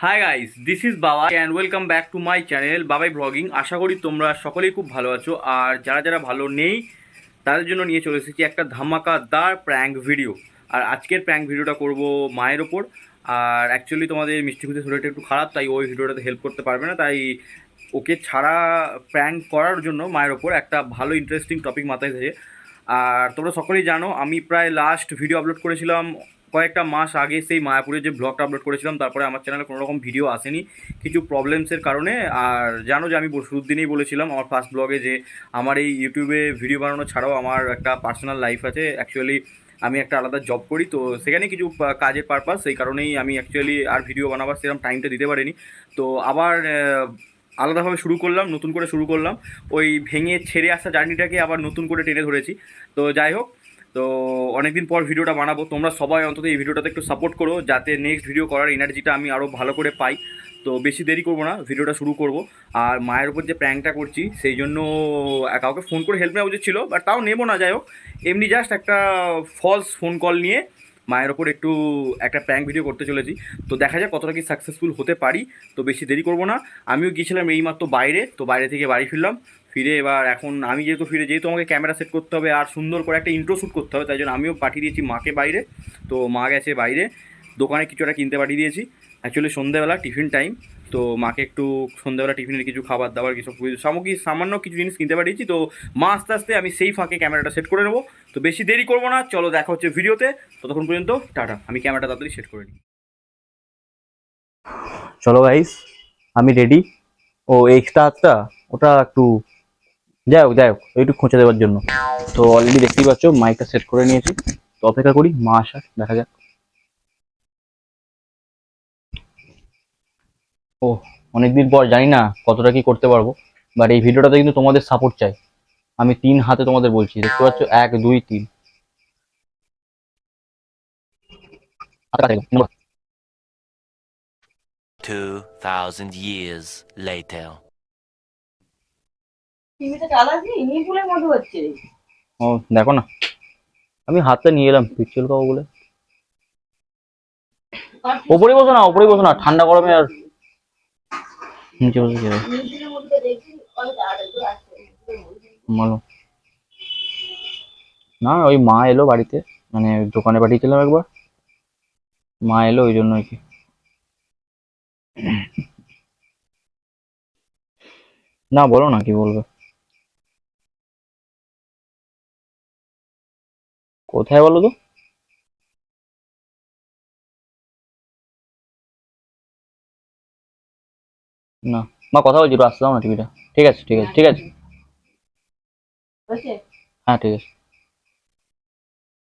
Hi guys, this is বাবা and welcome back to my channel বাবাই blogging. আশা করি তোমরা সকলেই খুব ভালো আছো। আর যারা যারা ভালো নেই তাদের জন্য নিয়ে চলে এসেছি একটা ধামাকাদার প্র্যাঙ্ক ভিডিও। আর আজকের প্র্যাঙ্ক ভিডিওটা করব মায়ের ওপর। আর অ্যাকচুয়ালি তোমাদের মিষ্টি খুঁজে শরীরটা একটু খারাপ, তাই ওই ভিডিওটাতে হেল্প করতে পারবে না, তাই ওকে ছাড়া প্র্যাঙ্ক করার জন্য মায়ের ওপর একটা ভালো ইন্টারেস্টিং টপিক মাথায় এসেছে। আর তোমরা সকলেই জানো আমি প্রায় লাস্ট ভিডিও আপলোড করেছিলাম কয়েকটা মাস আগে, সেই মায়াপুরের যে ব্লগটা আপলোড করেছিলাম। তারপরে আমার চ্যানেলে কোনো রকম ভিডিও আসেনি কিছু প্রবলেমসের কারণে। আর জানো যে আমি শুরুর দিনেই বলেছিলাম আমার ফার্স্ট ব্লগে যে আমার এই ইউটিউবে ভিডিও বানানো ছাড়াও আমার একটা পার্সোনাল লাইফ আছে। অ্যাকচুয়ালি আমি একটা আলাদা জব করি, তো সেখানে কিছু কাজের পারপাস, সেই কারণেই আমি অ্যাকচুয়ালি আর ভিডিও বানাবার সেরকম টাইমটা দিতে পারিনি। তো আবার আলাদাভাবে শুরু করলাম, নতুন করে শুরু করলাম, ওই ভেঙে ছেড়ে আসা জার্নিটাকে আবার নতুন করে টেনে ধরেছি। তো যাই হোক, তো অনেকদিন পর ভিডিওটা বানাবো, তোমরা সবাই অন্তত এই ভিডিওটাতে একটু সাপোর্ট করো যাতে নেক্সট ভিডিও করার এনার্জিটা আমি আরও ভালো করে পাই। তো বেশি দেরি করবো না, ভিডিওটা শুরু করব। আর মায়ের উপর যে প্র্যাঙ্কটা করছি সেই জন্য কাউকে ফোন করে হেল্প নেওয়া উচিত ছিল, বাট তাও নেবো না। যাই হোক, এমনি জাস্ট একটা ফলস ফোন কল নিয়ে মায়ের ওপর একটু একটা প্র্যাঙ্ক ভিডিও করতে চলেছি। তো দেখা যাক কতটা কি সাকসেসফুল হতে পারি। তো বেশি দেরি করবো না, আমিও গিয়েছিলাম এইমাত্র বাইরে, তো বাইরে থেকে বাড়ি ফিরলাম। ফিরে এবার এখন আমি যেহেতু আমাকে ক্যামেরা সেট করতে হবে আর সুন্দর করে একটা ইন্ট্রো শ্যুট করতে হবে, তাই জন্য আমিও পাঠিয়ে দিয়েছি মাকে বাইরে। তো মা গেছে বাইরে দোকানে কিছু একটা কিনতে পাঠিয়ে দিয়েছি। অ্যাকচুয়ালি সন্ধ্যেবেলা টিফিন টাইম, তো মাকে একটু সন্ধ্যেবেলা টিফিনের কিছু খাবার দাবার কিছু সামগ্রী সামান্য কিছু জিনিস কিনতে পাঠিয়েছি। তো মা আস্তে আস্তে আমি সেই ফাঁকে ক্যামেরাটা সেট করে নেবো। তো বেশি দেরি করবো না, চলো দেখা হচ্ছে ভিডিওতে। ততক্ষণ পর্যন্ত টাটা, আমি ক্যামেরাটা তাড়াতাড়ি সেট করে নিই। চলো গাইস, আমি রেডি। ও এক্সট্রা হাতটা ওটা একটু যাই হোক একটু খোঁচা দেওয়ার জন্য। তো অলরেডি দেখতেই পাচ্ছ মাইকটা সেট করে নিয়েছি। তো অপেক্ষা করি মা আসার, দেখা যাক। ও অনেকদিন পর, জানি না কতটা কি করতে পারবো, বাট এই ভিডিওটাতে কিন্তু তোমাদের সাপোর্ট চাই। আমি 3 হাতে তোমাদের বলছি, দেখতে পাচ্ছ, 1 2 3। 2,000 years later. টিভিটা চালাচ্ছি নিপুলের মতো হচ্ছে। ও দেখো না, আমি হাতটা নিয়ে এলাম পিক্সেল খাবো বলে। ওপরে বসো না, ওপরে বসো না, ঠান্ডা গরমে আর নিচে বসে কি হবে? নিপুলের মধ্যে দেখছি অনেক তাড়াতাড়ি করে আসছে। বলো। না ওই মা এলো বাড়িতে, মানে দোকানে পাঠিয়েছিলাম একবার, মা এলো ওই জন্য আর কি। না বলো না, কি বলবে? কোথায় বলো তো? না মা কথা বলছি, একটু আসতে দাও না টিভিটা। ঠিক আছে ঠিক আছে ঠিক আছে। বুঝছে হ্যাঁ ঠিক আছে।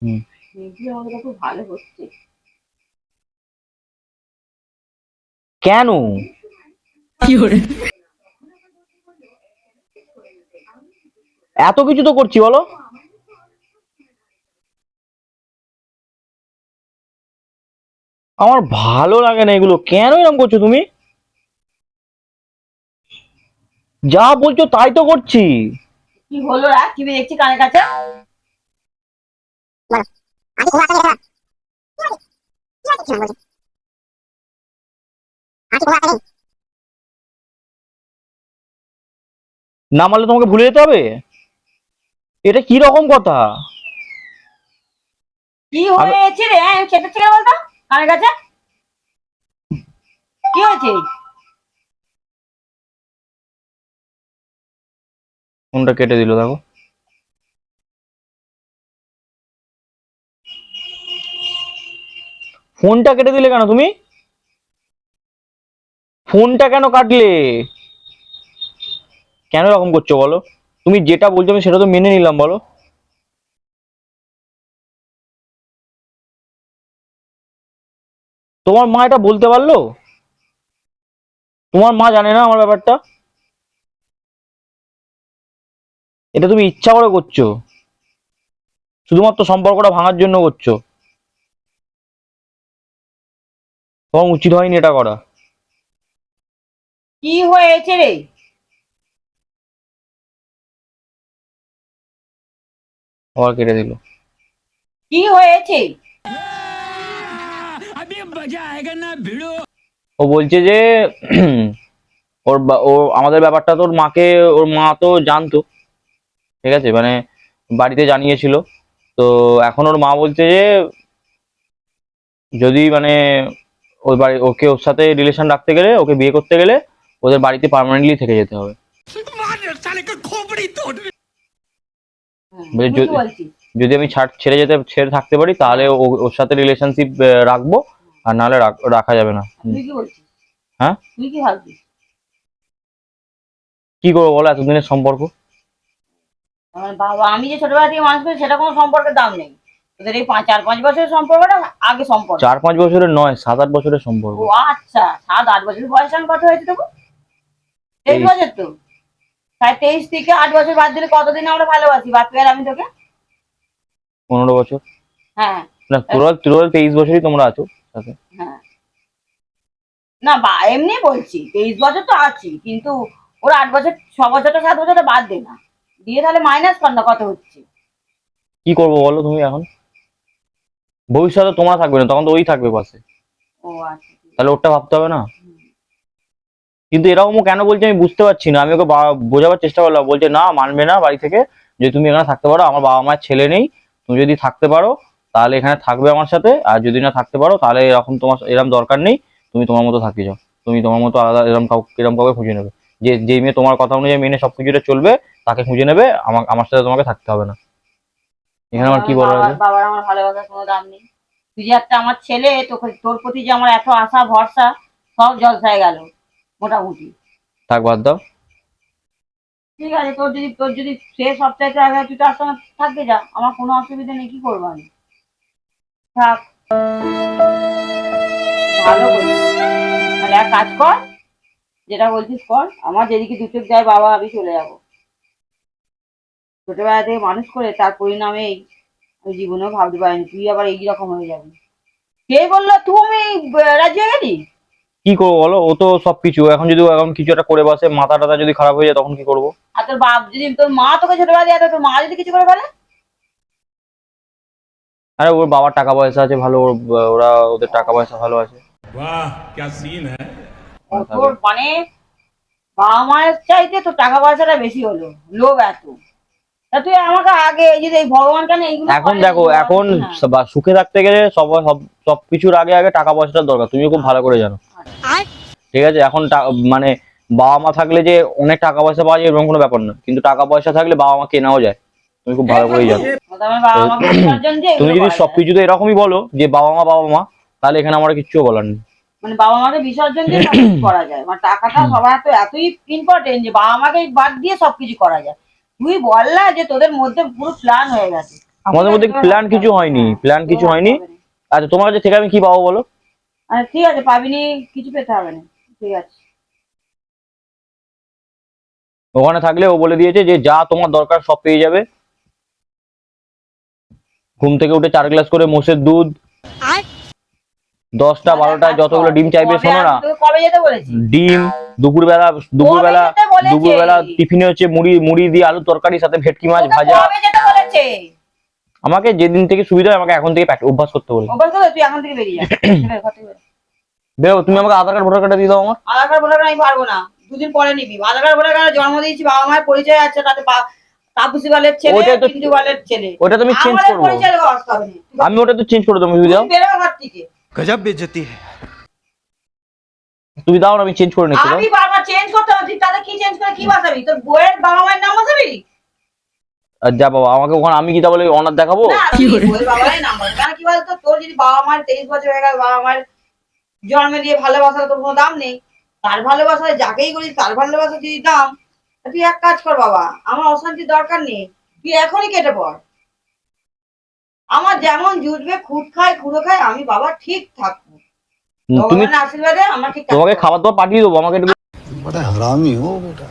হুম। নিপুলের মতো খুব ভালো হচ্ছে। কেন? এত কিছু তো করছি, বলো। আমার ভালো লাগে না এগুলো, কেন এরকম করছো তুমি? যা বলছো তাই তো করছি। কি হলো রা টিভি দেখছি কানের কাছে। না মানলে তোমাকে ভুলে যেতে হবে? এটা কি রকম কথা? কি আমি হয়েছে রে চেপে চেপে বলতো কানের কাছে কি হয়েছে? ফোনটা কেটে দিল, দেখো। ফোনটা কেটে দিলে কেন তুমি? ফোনটা কেন কাটলে? কেন এরকম করছো বলো? তুমি যেটা বলছো আমি সেটা তো মেনে নিলাম, বলো। তোমার মা এটা বলতে পারলো? তোমার মা জানে না আমার ব্যাপারটা? এটা তুমি ইচ্ছা করে করছো, শুধুমাত্র সম্পর্কটা ভাঙার জন্য করছো। তোমার উচিত হয়নি এটা করা। কি হয়েছে রে? আবার কেটে দিল। কি হয়েছে? ও বলছে যে ও আমাদের ব্যাপারটা তো ওর মা তো জানতো, ঠিক আছে, মানে বাড়িতে জানিয়েছিল। তো এখন ওর মা বলছে যে যদি মানে ওর সাথে রিলেশন রাখতে গেলে, ওকে বিয়ে করতে গেলে ওদের বাড়িতে পার্মানেন্টলি থেকে যেতে হবে। তুই বলছে কি বলছিস? যদি আমি ছেড়ে থাকতে পারি তাহলে ওর সাথে রিলেশনশিপ রাখবো, আর নাহলে রাখা যাবে না। তুই কি বলছিস? হ্যাঁ, তুই কি ভাবছিস? কি করবো বলো, এতদিনের সম্পর্ক। আমার বাবা, আমি যে ছোটবেলা থেকে মানুষ করি সেটা কোনো সম্পর্কের দাম নেই। তোদের এই 4-5 বছরের সম্পর্কটা আগে সম্পর্ক। 4-5 বছরের নয়, 7-8 বছরের সম্পর্ক। ও আচ্ছা, 7-8 বছর বয়স আমি কত হয়েছে তবু? 23 বছর তো। তাই 23 থেকে 8 বছর বাদ দিলে কতদিন আমরা ভালোবাসি বাদ পেয়ে আমি তোকে? 15 বছর। হ্যাঁ না, টোটাল 23 বছরই তোমরা আছো সাথে। হ্যাঁ। না এমনি বলছি 23 বছর তো আছি, কিন্তু ওর 8 বছর 6 বছরটা 7 বছরটা বাদ দে না, দিয়ে তাহলে মাইনাস কর না কত হচ্ছে। কি করবো বলো তুমি এখন? ভবিষ্যতে তোমরা থাকবে না, তখন তো ওই থাকবে পাশে। ও আচ্ছা। তাহলে ওটা ভাবতে হবে না? কিন্তু এরকম ও কেন বলছে আমি বুঝতে পারছি না। আমি ওকে বোঝাবার চেষ্টা করলাম, বলছে না, মানবে না বাড়ি থেকে, যে তুমি এখানে থাকতে পারো, আমার বাবা মায়ের ছেলে নেই, তুমি যদি থাকতে পারো তাহলে এখানে থাকবে আমার সাথে, আর যদি না থাকতে পারো তাহলে এরকম দরকার নেই, তুমি তোমার মতো থাকি যাও, তুমি তোমার মতো আলাদা এরকম কাউকে খুঁজে নেবে, যে মেয়ে তোমার কথা অনুযায়ী মেনে সবকিছুটা চলবে তাকে খুঁজে নেবে, আমার সাথে তোমাকে থাকতে হবে না। এখানে আমার কি বলার আছে? বাবার আমার ভালোবাসার কোনো দাম নেই। তুই যে একটা আমার ছেলে, তোর প্রতি যে আমার এত আশা ভরসা সব জলসায় গেল মোটামুটি। থাক, বাদ দাও। ঠিক আছে, তোর যদি শেষ সপ্তাহে আগে তুই তো আসতে থাকবে, যা, আমার কোনো অসুবিধা নেই, কি করবো আমি। থাক, ভালো করছিস। তাহলে এক কাজ কর, যেটা বলছিস কর, আমার যেদিকে দু চোখ যায় বাবা আমি চলে যাবো। ছোটবেলা থেকে মানুষ করে তার পরিণামে আমি জীবনেও ভাবতে পারিনি তুই আবার এইরকম হয়ে যাবি। কে বললো তুমি রাজি হয়ে গেলি? কি করবো বলো, ও তো সবকিছু এখন যদি এখন কিছু একটা করে বসে, মাথা টাথা যদি খারাপ হয়ে যায় তখন কি করবো? আর তোর বাপ যদি, তোর মা তোকে ছোটবেলা দিয়ে তোর মা যদি কিছু করে বলে? আরে ওর বাবার টাকা পয়সা আছে ভালো, ওদের টাকা পয়সা ভালো আছে। वाह क्या सीन है। তোর মানে বাবা মায়ের চাইতে তোর টাকা পয়সাটা বেশি হলো, লোভ এত। তা তুই আমাকে আগে এই যে এই ভগবান কেন এইগুলো এখন করে? দেখো, এখন হ্যাঁ। সুখে থাকতে গেলে সবকিছুর আগে আগে টাকা পয়সাটার দরকার, তুমিও খুব ভালো করে জানো। ঠিক আছে, এখন মানে বাবা মা থাকলে যে অনেক টাকা পয়সা পাওয়া যায় এরকম কোনো ব্যাপার না, কিন্তু টাকা পয়সা থাকলে বাবা মা কেনাও যায়, তুমি খুব ভালো করেই জানো। আমার বাবা মাকে বিসর্জন দিয়ে তুমি এগুলো যদি করা যায়। সবকিছুতে এরকমই বলো যে বাবা মা, তাহলে এখানে আমার কিচ্ছু বলার নেই। মানে বাবা মাকে বিসর্জন দিয়ে সবকিছু করা যায়, মানে টাকাটা সবার তো এতই ইম্পর্টেন্ট যে বাবা মাকে বাদ দিয়ে সবকিছু করা যায়। তুই বল না যে তোদের মধ্যে পুরো প্ল্যান হয়ে গেছে। আমাদের মধ্যে প্ল্যান কিছু হয়নি, প্ল্যান কিছু হয়নি। আচ্ছা, তোমার কাছে থেকে আমি কি পাবো বলো? আচ্ছা ঠিক আছে, পাবিনি, কিছু পেতে হবে না, ঠিক আছে। ওখানে থাকলে ও বলে দিয়েছে যে যা তোমার দরকার সব পেয়ে যাবে। ঘুম থেকে উঠে 4 গ্লাস করে মোষের দুধ, 10টা 12টা যতগুলো ডিম চাইবে, শোনো না, তোকে কবে যেতে বলেছি? ডিম, দুপুরবেলা যেতে বলেছে? দুপুরবেলা টিফিনে হচ্ছে মুড়ি দিয়ে আলু তরকারি, সাথে ভেটকি মাছ তোকে ভাজা। কবে যেতে বলেছে? আমাকে যেদিন থেকে সুবিধা হয় আমাকে এখন থেকে অভ্যাস করতে বলে। অভ্যাস করে তুই এখন থেকে বেরিয়ে যা। ঘর থেকে বেরো। বেরো, তুমি আমাকে আধার কার্ড ভোটার কার্ডটা দিয়ে দাও আমার। আধার কার্ড ভোটার কার্ড আমি পারবো না, 2 দিন পরে নিবি। আধার কার্ড ভোটার কার্ড জন্ম দিয়েছি, বাবা মায়ের পরিচয় আছে, তাতে তাপসী বালের ছেলে, ওটা তো- বিন্দু বালের ছেলে। ওটা তুমি চেঞ্জ আমাদের করবো, পরিচয় ব্যবস্থা হবে না। আমি ওটা তো চেঞ্জ করে দেবো, তুমি দাও। তুই বেরো ঘর থেকে। गजब बेइज्जती है। তুমি দাও না, আমি চেঞ্জ করে নিচ্ছি। দাও। আমি বারবার চেঞ্জ করতে হবে, তাতে কি চেঞ্জ করে কি বসাবি? তোর বইয়ের বাবা মায়ের নাম বসাবি? আর যা বাবা, আমাকে ওখানে আমি কি তা বলে অনার দেখাবো? না, তুই বইয়ের বাবা মায়ের নাম বসাবি। কারণ কি বলতো, তোর যদি বাবা মায়ের 23 বছর হয়ে গেল, বাবা মায়ের জন্মে দিয়ে ভালোবাসার তোর কোনো দাম নেই, তার ভালোবাসায় যাকেই করিস তার ভালোবাসা যদি দাম, তা তুই এক কাজ কর বাবা, আমার অশান্তির দরকার নেই, তুই এখনই কেটে পড়। আমার যেমন জুটবে, খুদ খায় খুঁড়ো খায়, আমি বাবা ঠিক থাকবো। তুমি ভগবানের আশীর্বাদে আমরা ঠিক তোমাকে থাকবো। খাবার দাবার পাঠিয়ে দেবো, আমাকে একটু बड़ा हरामी हो बेटा।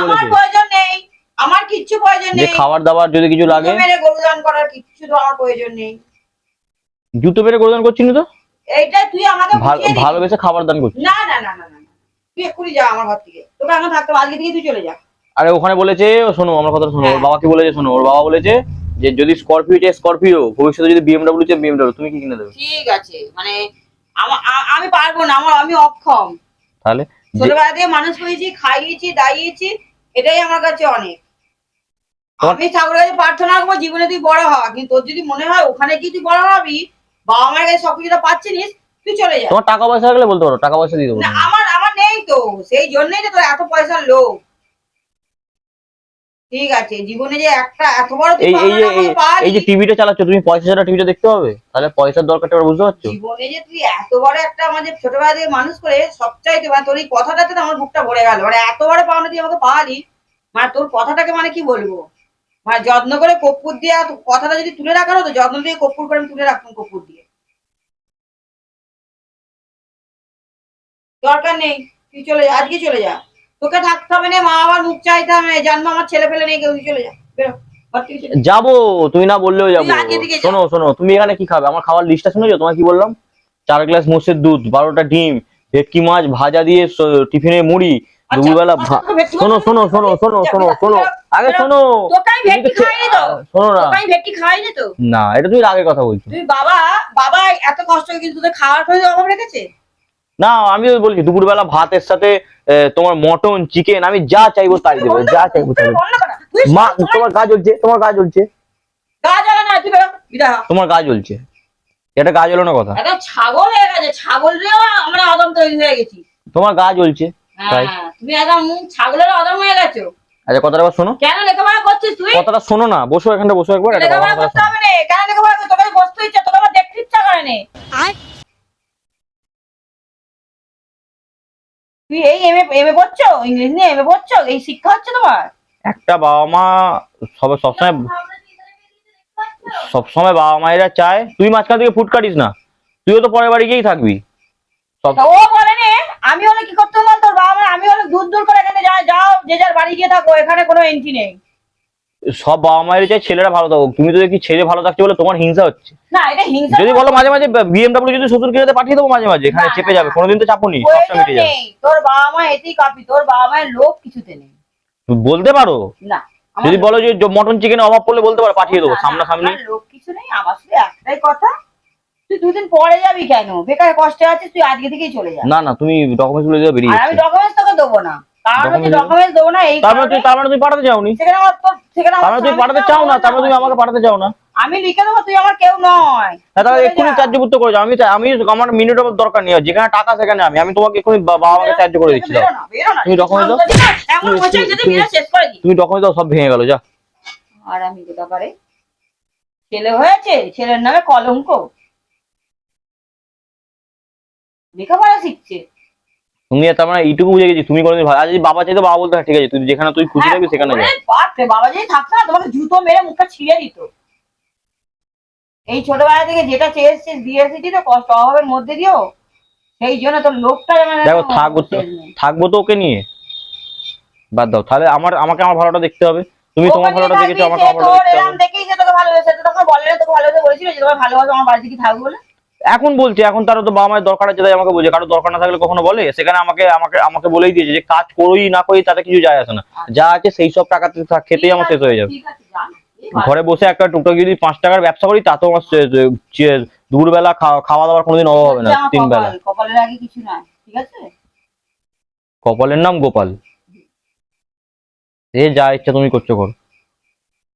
আমার প্রয়োজন নেই, আমার কিচ্ছু প্রয়োজন যে নেই। খাবার দাবার যদি কিছু লাগে। জুতো মেরে গরু দান করার কিচ্ছু তো আমার প্রয়োজন নেই। জুতো পেরে গোদান করছি না তো, এইটা তুই আমাকে বুঝিয়ে দিবি। ভালোবেসে খাবার দান করছি। না না না না না না। তুই এক্ষুনি যা আমার ঘর থেকে, তোকে এখন থাকতে হবে, আজকে থেকে তুই চলে যা। আরে ওখানে বলেছে, শোনো আমার কথা শোনো, ওর হ্যাঁ। বাবা কি বলেছে শোনো, ওর বাবা বলেছে যে যদি স্করপিও চাই স্করপিও, ভবিষ্যতে যদি বিএমডব্লিউ চাই বিএমডব্লিউ, তুমি কি কিনে দেবে? ঠিক আছে, মানে আমি পারবো না, আমি অক্ষম। তাহলে ছোটবেলা থেকে মানুষ করেছি, খাইয়েছি, দাইয়েছি, এটাই আমার কাছে অনেক। আমি ঠাকুরের কাছে প্রার্থনা করবো জীবনে তুই বড় হওয়া, কিন্তু তোর যদি মনে হয় ওখানে কি তুই বড় হবি, বাবা মায়ের কাছে সবকিছুটা পাচ্ছিস, তুই চলে যা। তোমার টাকা পয়সা থাকলে বলতে পারো, টাকা পয়সা দিয়ে দেবো। না, আমার নেই তো, সেই জন্যই তো তোর এত পয়সার লোভ। ঠিক আছে, জীবনে যে একটা এত বড় তুই এই এই পাওনা যে না আমাকে এই যে পাওয়ালি। টিভিটা চালাচ্ছ তুমি, পয়সা ছাড়া টিভিটা দেখতে হবে? তাহলে পয়সার দরকারটা এবার বুঝতে পারছো? জীবনে যে তুই এত বড় একটা আমাদের ছোটবেলা থেকে মানুষ করে সবচাইতে, মানে তোর এই কথাটাতে তো আমার বুকটা ভরে গেল। মানে এত বড় পাওনা তুই আমাকে পাওয়ালি, মানে তোর কথাটাকে মানে কি বলবো, মানে যত্ন করে কর্পূর দিয়ে কথাটা যদি তুলে রাখার হতো, যত্ন দিয়ে কর্পূর করে আমি তুলে রাখতাম কর্পূর দিয়ে। দরকার নেই, তুই চলে যা, আজকে চলে যা। তোকে থাকতে হবে না, মা বাবার মুখ চাইতে হবে না, জন্ম আমার ছেলে ফেলে নেই কেউ, তুই চলে যা, বেরো ঘর থেকে চলে যা। যাবো, তুমি না বললেও যাবো। তুই আজকে থেকে যা। শোনো শোনো, তুমি এখানে কি খাবে? আমার খাওয়ার লিস্টটা শুনেছো? তোমায় কি বললাম? 4 গ্লাস মোষের দুধ, 12টা ডিম, ভেটকি মাছ ভাজা দিয়ে টিফিনে মুড়ি, আচ্ছা, দুপুরবেলা তোকে ভেটকি শোনো মাছ শোনো শোনো শোনো যা, শোনো বেরো, শোনো, বেরো, আগে বেরো। শোনো। তোকে আমি ভেটকি খাইনি তো, শোনো না, তোকে আমি ভেটকি খাইনি তো। না এটা তুমি আগের কথা বলছো। তুই বাবা বাবা এত কষ্ট করে কিন্তু তোদের খাওয়ার কোনো অভাব রেখেছে? না আমি তো বলছি দুপুরবেলা ভাতের সাথে তোমার মটন চিকেন, আমি যা চাইবো তাই দেবো, যা চাইবো তাই দেবো। বন্ধ কর না। তুই মা সবসময় তোমার গা জ্বলছে, তোমার গা জ্বলছে, গা জ্বালা না, তুই বেরো, বিদা হ। তোমার গা জ্বলছে, এটা গা জ্বলানো কথা? একটা ছাগল হয়ে গেছে, ছাগল রেও আমরা আদম তৈরি হয়ে গেছি। তোমার গা জ্বলছে তাই। হ্যাঁ, তুমি একদম ছাগলের আদম হয়ে গেছো। আচ্ছা কথাটা এবার শোনো, কেন লেখাপড়া করছিস তুই? কথাটা শোনো না, বসো এখানটা, বসো একবার, একটা লেখাপড়া কথা করতে শোনো। হবে না, কেন লেখাপড়া করতে? তোকে বসতে ইচ্ছা, তোকে আমার দেখতে ইচ্ছা করে নে। তুই এই এমএ পড়ছো, ইংলিশ নিয়ে এমএ পড়ছো, এই শিক্ষা হচ্ছে তোমার? একটা বাবা মা সবসময় বাবা মায়েরা চায় তুই মাঝখান থেকে ফুট কাটিস না, তুইও তো পরের বাড়ি গিয়েই থাকবি। সব তা ও বলেনি আমি হলে কি করতে বল তোর বাবা মা, আমি হলে দূর দূর করে এখানে যাও, যে যার বাড়ি গিয়ে থাকো, এখানে কোনো এন্ট্রি নেই। সব বাবা মায়ের চায় ছেলেরা ভালো থাকুক, তুমি তো দেখি ছেলে ভালো থাকছে বলে তোমার হিংসা হচ্ছে। না, এটা হিংসা। যদি বলো মাঝে মাঝে বিএমডব্লিউ যদি শ্বশুর কিনে পাঠিয়ে দেবো মাঝে মাঝে, এখানে না, চেপে না, যাবে, না। কোনোদিন তো চাপুনি, সবটা প্রয়োজন মিটে যাবে। নেই, তোর বাবা মা এতেই কাপি, তোর বাবা মায়ের লোভ কিছুতে নেই। তুমি বলতে পারো, না, আমার যদি লোভ বলো যে মটন চিকেনের অভাব পড়লে বলতে পারো, পাঠিয়ে দেবো না, না, সামনাসামনি। আমার লোভ কিছু নেই, আমার শুধু একটাই কথা, তুই দুদিন পরে যাবি কেন? বেকার কষ্টে আছিস, তুই আজকে থেকেই চলে যা। না না, তুমি ডকুমেন্টস গুলো দিয়ে বেরিয়ে আর আমি যাচ্ছে। ডকুমেন্টস তোকে দেবো না, কারণ হচ্ছে Document- ডকুমেন্টস দেবো না এই তার কারণে, মানে তুমি পাঠাতে চাওনি, সেখানে আমার সেখানে তার মানে তুমি স্বামী পাঠাতে না, চাও না, আমার তার মানে তুমি আছে। আমাকে পাঠাতে চাও না। আমি লিখে দেবো, তুই আমার কেউ নয়। হ্যাঁ তাহলে চলে এক্ষুনি যা। ত্যায্যপুত্র করে যাও, আমি আমার মিনিট দরকার নেই, যেখানে টাকা সেখানে আমি তোমাকে এক্ষুনি বাবা মাকে ত্যায্য করে দিচ্ছি। দাও বেরো না, বেরো না। তুমি ডকুমেন্ট দাও, এমন হচ্ছে যদি বিনা শেষ করে দিই। তুমি ডকুমেন্ট দাও, সব ভেঙে গেল যা। আর আমি কোথা পারে, ছেলে হয়েছে, ছেলের নামে কলঙ্ক, লেখাপড়া শিখছে। তুমি তার মানে এইটুকু বুঝে গেছি তুমি কোনোদিন আজ যদি বাবা চাইতো বাবা বলতে হয়, ঠিক আছে তুই যেখানে তুই খুশি থাকবি সেখানে যা। হ্যাঁ, বাপরে, বাবা যদি থাকতো না তোমাকে জুতো মেরে মুখটা ছিঁড়ে দিত। এই ছোটবেলা থেকে যেটা চেয়েছিস দিয়েছিস তো, কষ্ট অভাবের মধ্যে দিয়েও, সেই জন্য তোর লোকটা মানে দেখো থাকবো তো ওকে নিয়ে, বাদ দাও তাহলে, আমাকে আমার ভালোটা দেখতে হবে। তুমি তোমার ভালোটা দেখেছো, আমাকে আমার ভালোটা দেখতে হবে। দেখেই যে তোকে ভালোবেসে, তো তখন বলে না তোকে ভালোবেসে বলেছিল যে তোমার ভালোবাসা আমার বাড়িতে কি থাকবে বলে? এখন বলছে, এখন তারও তো বাবা মায়ের দরকার আছে তাই আমাকে বলছে, কারো দরকার না থাকলে কখনো বলে? সেখানে আমাকে আমাকে আমাকে বলেই দিয়েছে যে কাজ করোই না করি তাতে কিছু যায় আসে না, যা আছে সেই সব টাকাতে খেতেই আমার শেষ হয়ে যাবে। ঠিক আছে, জান। ঘরে বসে একটা টুকটাক যদি 5 টাকার ব্যবসা করি তাতেও আমার দুপুরবেলা খাওয়া দাওয়ার কোনোদিন অভাব হবে না, 3 বেলা। কপালের আগে কিছু না, ঠিক আছে? কপালের নাম গোপাল, এ যা ইচ্ছা তুমি করছো করো,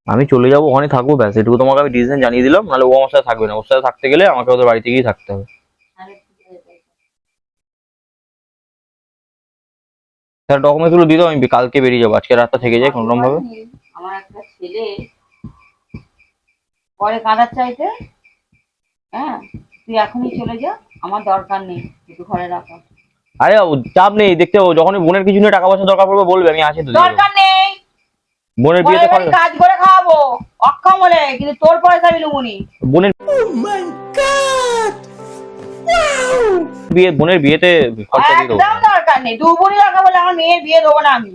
আমি চলে যাবো, ওখানে থাকবো, ব্যাস এটুকু তোমাকে আমি ডিসিশন জানিয়ে দিলাম, নাহলে ও আমার সাথে থাকবে না, ওর সাথে থাকতে গেলে আমাকে ওদের বাড়িতে গিয়েই থাকতে হবে। স্যার ডকুমেন্টস গুলো দিয়ে দাও, আমি কালকে বেরিয়ে যাবো, আজকে রাতটা থেকে যাই কোনোরকম ভাবে। আমার একটা ছেলে পরে কাঁদার চাইতে, হ্যাঁ, তুই এখনই চলে যা, আমার দরকার নেই, একটু ঘরে রাখো। আরে চাপ নেই, দেখতে পাবো যখনই বোনের কিছু নিয়ে টাকা পয়সা দরকার পড়বে বলবে, আমি আছি তো দিয়ে দেবো। দরকার নেই, বোনের পরের বিয়েতে বাড়ি কাজ করে খাওয়াবো, অক্ষম হলে, কিন্তু তোর পয়সা আমি লুবুনি। বোনের বোনের বিয়েতে খরচা দিয়ে দেবো। একদম দরকার নেই, দু বোনই দরকার বলে আমার মেয়ের বিয়ে দেবো না আমি,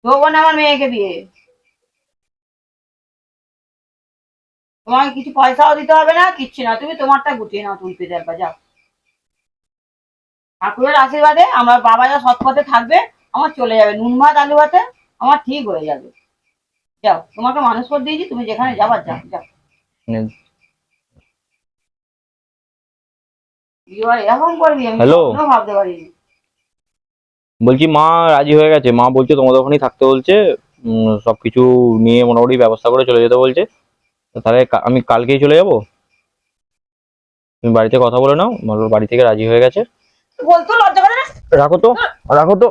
দেবো না আমার মেয়েকে বিয়ে। তোমাকে কিছু পয়সাও দিতে হবে না, কিচ্ছু না, তুমি তোমারটা গুটিয়ে নাও, তুলতে যাবা, যাও। ঠাকুরের আশীর্বাদে আমার বাবা যা সৎ পথে থাকবে, আমার চলে যাবে, নুন ভাত আলু ভাতে আমার ঠিক হয়ে যাবে। যাও, তোমাকে মানুষ করে দিয়েছি, তুমি যেখানে যাবার যাও, যাও। এবার এরকম করবি আমি Hello? কখনো ভাবতে পারিনি। বলছি মা রাজি হয়ে গেছে, মা বলছে তোমাদের ওখানেই থাকতে বলছে, সবকিছু নিয়ে মোটামুটি ব্যবস্থা করে চলে যেতে বলছে। তো তাহলে আমি কালকেই চলে যাব। তুমি বাড়িতে কথা বলে নাও, বলো বাড়ি থেকে রাজি হয়ে গেছে। বলতেও লজ্জা করে না, রাখো তো, রাখো তো।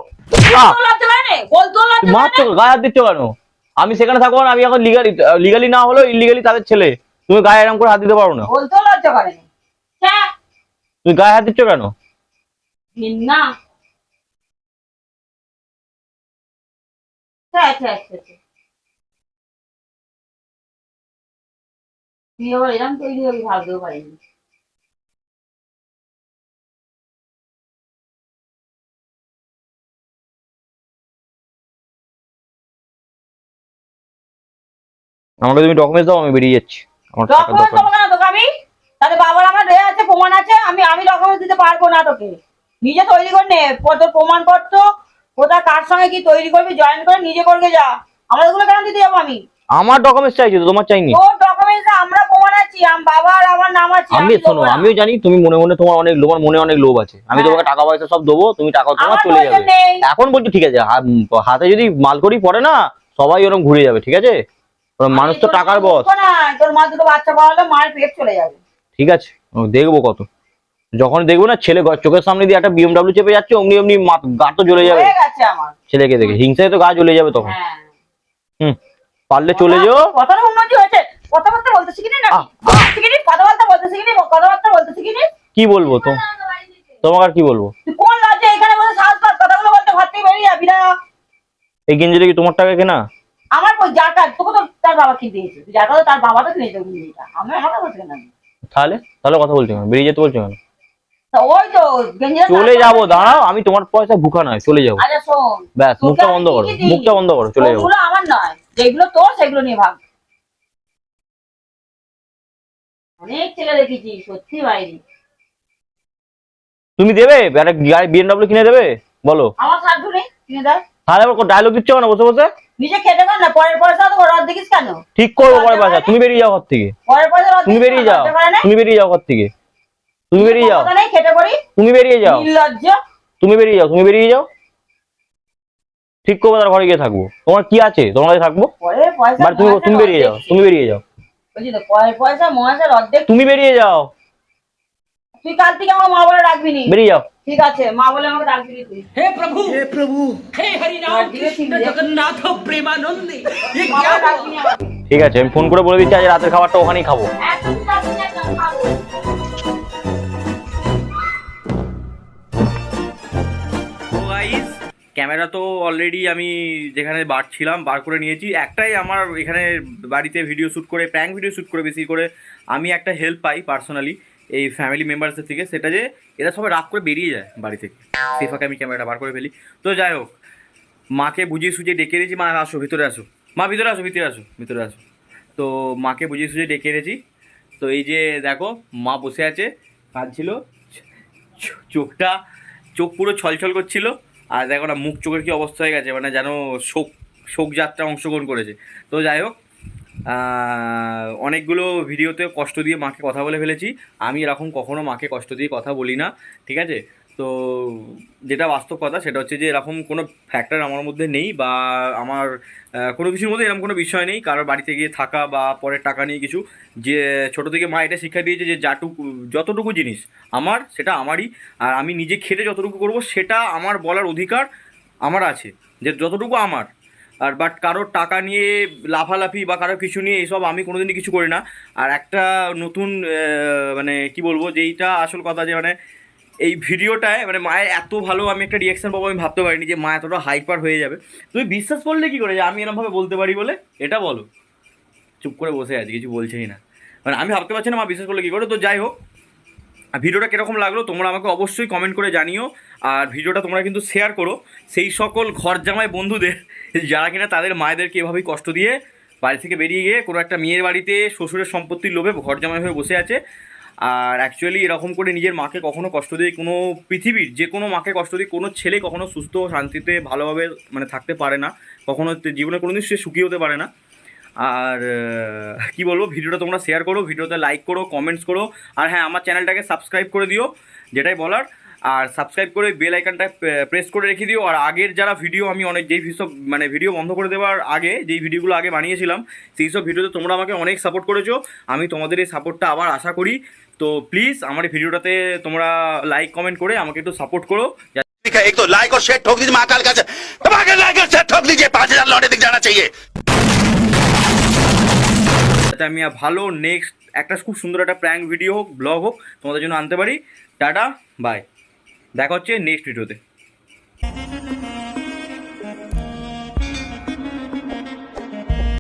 আহ! বলতেও লজ্জা করে না, বলতেও লজ্জা তুমি করে মারছো, না। গায়ে হাত দিচ্ছ কেন? আমি সেখানে থাকবো না, আমি এখন লিগালি না হলেও ইলিগালি তাদের ছেলে। তুমি গায়ে এরকম করে হাত দিতে পারো না। বলতেও লজ্জা করে না। হ্যাঁ, তুমি গায়ে হাত দিচ্ছ কেন? ঘৃণা। হ্যাঁ, হ্যাঁ, হ্যাঁ, হ্যাঁ। তুই আবার এরকম তৈরি হবি ভাবতেও পারিনি। আমাকে তুমি ডকুমেন্টস দাও, আমি বেরিয়ে যাচ্ছি। আমার টাকার ডকুমেন্টস দরকার। দেবো কেন তোকে আমি? তাহলে বাবার আমার দেয়া আছে, প্রমাণ আছে, আমি ডকুমেন্টস দিতে পারবো না তোকে। নিজে তৈরি করে নে, তোর প্রমাণপত্র কোথায় কার সঙ্গে কি তৈরি করবি, জয়েন করে নিজে করবে যা। আমার ওগুলো কেন দিতে যাবো আমি? আমার ডকুমেন্টস চাইছো তো, তোমার চাইনি। তোর ডকুমেন্টস আমরা প্রমাণ আছি, বাবা আর আমার নাম আছে। আমি দেবো শোনো, না। আমিও জানি তুমি মনে মনে তোমার অনেক লোভ, মনে অনেক লোভ আছে। আমি হ্যাঁ। তোমাকে টাকা পয়সা সব দেবো, তুমি টাকা তোমার আমার চলে প্রয়োজন যাবে। নেই। এখন বলছো ঠিক আছে, হাতে যদি মালকড়ি পড়ে না, সবাই ওরকম ঘুরে যাবে, ঠিক আছে? ওরম মানুষ তো তোর টাকার মা বস। বলবো না, তোর মা দুটো বাচ্চা পাওয়ালে মায়ের পেট চলে যাবে। ঠিক আছে, ও দেখবো কত। যখন দেখবো না ছেলে চোখের সামনে দিয়ে একটা বিএমডব্লিউ চেপে যাচ্ছে, অমনি অমনি গা তো জ্বলে যাবে। হয়ে গেছে আমার। ছেলেকে দেখে হিংসায় তো গা জ্বলে যাবে তখন। হ্যাঁ। হুম, পারলে চলে যাও। কথার উন্নতি হয়েছে। কথাবার্তা বলতে শিখিনি না, আহ, শিখিনি, কথাবার্তা বলতে শিখিনি, কথাবার্তা বলতে শিখিনি। কি বলবো তো, তোমাকে আর কি বলবো? তুই কোন লজ্জা এখানে বসে সাহস পাস কথাগুলো বলতে, ঘর থেকে বেরিয়ে যাবি না। এই গেঞ্জিটা কি তোমার টাকা কেনা? আমার কই যার কাজ, তোকে তো তার বাবা কিনে দিয়েছে, তুই যার কাজ তার বাবা তো কিনেছে গেঞ্জিটা, আমি আমার কাছে কেন? তাহলে তাহলে কথা বলছো কেন, বেরিয়ে যেতে বলছো কেন? তা ওই তো গেঞ্জিটা চলে তার যাবো, বাবা দাঁড়াও, আমি তোমার পয়সা ভুকা নয়, চলে যাবো। আচ্ছা শোন, ব্যাস, তোকে মুখটা আমি বন্ধ করো, কি কি দিই? মুখটা বন্ধ করো, চলে যাবো। ওগুলো আমার নয়, যেগুলো তোর সেগুলো নিয়ে ভাগ। অনেক ছেলে দেখেছি সত্যি বাইরে। তুমি দেবে একটা গাড়ি বিএমডব্লিউ কিনে দেবে, বলো? আমার সাধ্য নেই কিনে দেয়। তাহলে আবার ডায়লগ দিচ্ছ কেন বসে বসে? নিজে খেতে কর না, পরের পয়সা তো রদ দেখিস কেন? ঠিক করবো পরে পয়সা, তুমি বেরিয়ে যাও ঘর থেকে। পরের পয়সা রদ তুমি দেখিস বেরিয়ে কেন? যাও, লজ্জা করে না? তুমি বেরিয়ে যাও ঘর থেকে। তুমি বেরিয়ে যাও, ক্ষমতা নেই, খেটে পড়ি। তুমি বেরিয়ে যাও, নির্লজ্জ। তুমি বেরিয়ে যাও, তুমি বেরিয়ে যাও। ঠিক করবো, তার ঘরে গিয়ে থাকবো। তোমার কি আছে, তোমার কাছে থাকবো। পরের পয়সা বাট তুমি মহাশয় তুমি রদ বেরিয়ে যাও, দেখছি। তুমি বেরিয়ে যাও, বলছি তো পরের পয়সা মহাশয় রদ দেখ। তুমি বেরিয়ে যাও, তুই কাল থেকে আমার মা বলে ডাকবি নি। বেরিয়ে যাও। ঠিক আছে, মা বলে আমাকে ডাকবি নি তুই। हे प्रभु हे हरि और राम धीरे कृष्ण धीरे। जगन्नाथ प्रेमानंद ये মা क्या বলে हुआ? ডাকবি নি আমাকে। ঠিক আছে, আমি ফোন করে বলে দিচ্ছি আজ রাতের খাবারটা ওখানেই খাবো। একদম ডাকবি না, একদম খাবো। তো গাইস, ক্যামেরা তো অলরেডি আমি যেখানে বার ছিলাম বার করে নিয়েছি। একটাই আমার এখানে বাড়িতে ভিডিও শ্যুট করে, প্র্যাঙ্ক ভিডিও শ্যুট করে বেশি করে আমি একটা হেল্প পাই পার্সোনালি এই ফ্যামিলি মেম্বার্সদের থেকে, সেটা যে এরা সবাই রাগ করে বেরিয়ে যায় বাড়ি থেকে, সেই ফাঁকে আমি ক্যামেরাটা বার করে ফেলি। তো যাই হোক, মাকে বুঝিয়ে সুঝিয়ে ডেকে এনেছি। মা আসো, ভিতরে আসো, মা ভিতরে আসো, ভিতরে আসো, ভিতরে আসো। তো মাকে বুঝিয়ে সুঝিয়ে ডেকে এনেছি। তো এই যে দেখো, মা বসে আছে, কাঁদছিল, চোখটা, চোখ পুরো ছলছল করছিল। আর দেখো না মুখ চোখের কি অবস্থা হয়ে গেছে, মানে যেন শোক যাত্রা অংশগ্রহণ করেছে। তো যাই হোক, অনেকগুলো ভিডিওতে কষ্ট দিয়ে মাকে কথা বলে ফেলেছি। আমি এরকম কখনো মাকে কষ্ট দিয়ে কথা বলি না, ঠিক আছে? তো যেটা বাস্তব কথা সেটা হচ্ছে যে এরকম কোনো ফ্যাক্টর আমার মধ্যে নেই, বা আমার কোনো কিছুর মধ্যে এরকম কোনো বিষয় নেই কারোর বাড়িতে গিয়ে থাকা বা পরের টাকা নিয়ে কিছু। যে ছোটো থেকে মা এটা শিক্ষা দিয়েছে যে যতটুকু জিনিস আমার, সেটা আমারই। আর আমি নিজে খেতে যতটুকু করব সেটা আমার বলার অধিকার আমার আছে, যে যতটুকু আমার। আর বাট কারোর টাকা নিয়ে লাফালাফি বা কারোর কিছু নিয়ে এইসব আমি কোনোদিনই কিছু করি না। আর একটা নতুন মানে কি বলবো, যে এইটা আসল কথা, যে মানে এই ভিডিওটায় মানে মায়ের এত ভালো আমি একটা রিয়াকশান পাবো, আমি ভাবতে পারিনি যে মা এতটা হাইপার হয়ে যাবে। তুমি বিশ্বাস করলে কী করে যে আমি এরকমভাবে বলতে পারি বলে, এটা বলো? চুপ করে বসে আছি, কিছু বলছেই না, মানে আমি ভাবতে পারছি না মা বিশ্বাস করলে কী করে। তো যাই হোক, ভিডিওটা কীরকম লাগলো তোমরা আমাকে অবশ্যই কমেন্ট করে জানিও। আর ভিডিওটা তোমরা কিন্তু শেয়ার করো সেই সকল ঘর জামাই বন্ধুদের যারা কিনা তাদের মায়েদেরকে এভাবেই কষ্ট দিয়ে বাড়ি থেকে বেরিয়ে গিয়ে কোনো একটা মেয়ের বাড়িতে শ্বশুরের সম্পত্তির লোভে ঘর জামাই হয়ে বসে আছে। আর অ্যাকচুয়ালি এরকম করে নিজের মাকে কখনো কষ্ট দিয়ে, কোনো পৃথিবীর যে কোনো মাকে কষ্ট দিয়ে কোনো ছেলে কখনো সুস্থ শান্তিতে ভালোভাবে মানে থাকতে পারে না, কখনো জীবনে কোনো দিন সে সুখী হতে পারে না। আর কি বলবো, ভিডিওটা তোমরা শেয়ার করো, ভিডিওতে লাইক করো, কমেন্টস করো, আর হ্যাঁ আমার চ্যানেলটাকে সাবস্ক্রাইব করে দিও, যেটাই বলার। আর সাবস্ক্রাইব করে বেল আইকনটা প্রেস করে রেখে দিও। আর আগের যারা ভিডিও আমি অনেক যেই সব মানে ভিডিও বন্ধ করে দেওয়ার আগে যেই ভিডিওগুলো আগে বানিয়েছিলাম সেই সব ভিডিওতে তোমরা আমাকে অনেক সাপোর্ট করেছো, আমি তোমাদের এই সাপোর্টটা আবার আশা করি। তো প্লিজ আমার এই ভিডিওটাতে তোমরা লাইক কমেন্ট করে আমাকে একটু সাপোর্ট করো, एक तो लाइक और शेयर ठोक दीजिए महाकाल का लाइक और शेयर ठोक दीजिए 5000 लौटे दिख जाना चाहिए। যাতে আমি ভালো নেক্সট একটা খুব সুন্দর একটা প্র্যাঙ্ক ভিডিও হোক, ব্লগ হোক তোমাদের জন্য আনতে পারি। টাটা, বাই, দেখা হচ্ছে নেক্সট ভিডিওতে।